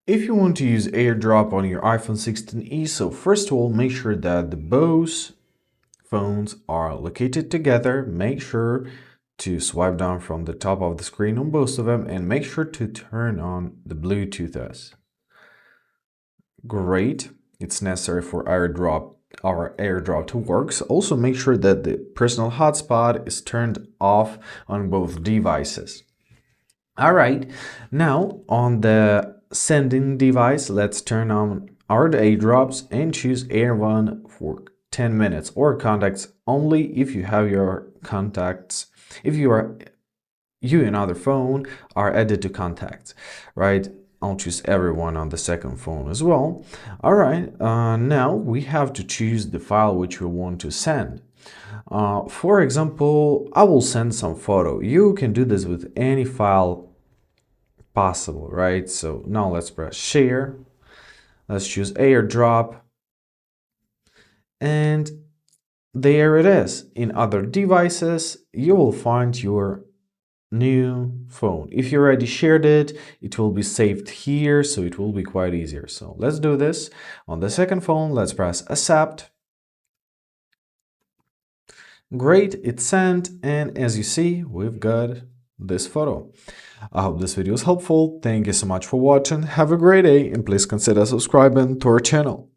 If you want to use AirDrop on your iPhone 16e, so first of all, make sure that the both phones are located together. Make sure to swipe down from the top of the screen on both of them and make sure to turn on the Bluetooth. Great. It's necessary for our AirDrop to work. So also make sure that the personal hotspot is turned off on both devices. All right, now on the sending device, let's turn on our airdrops and choose Air1 for 10 minutes or contacts only if you have your contacts, if you and other phone are added to contacts, right? I'll choose everyone on the second phone as well. All right, now we have to choose the file which we want to send. For example, I will send some photo. You can do this with any file possible, right? So now let's press share. Let's choose airdrop. And there it is. In other devices, you will find your new phone. If you already shared it, it will be saved here, so it will be quite easier. So let's do this. On the second phone, let's press accept. Great, it's sent, and as you see, we've got this photo. I hope this video is helpful. Thank you so much for watching. Have a great day, and please consider subscribing to our channel.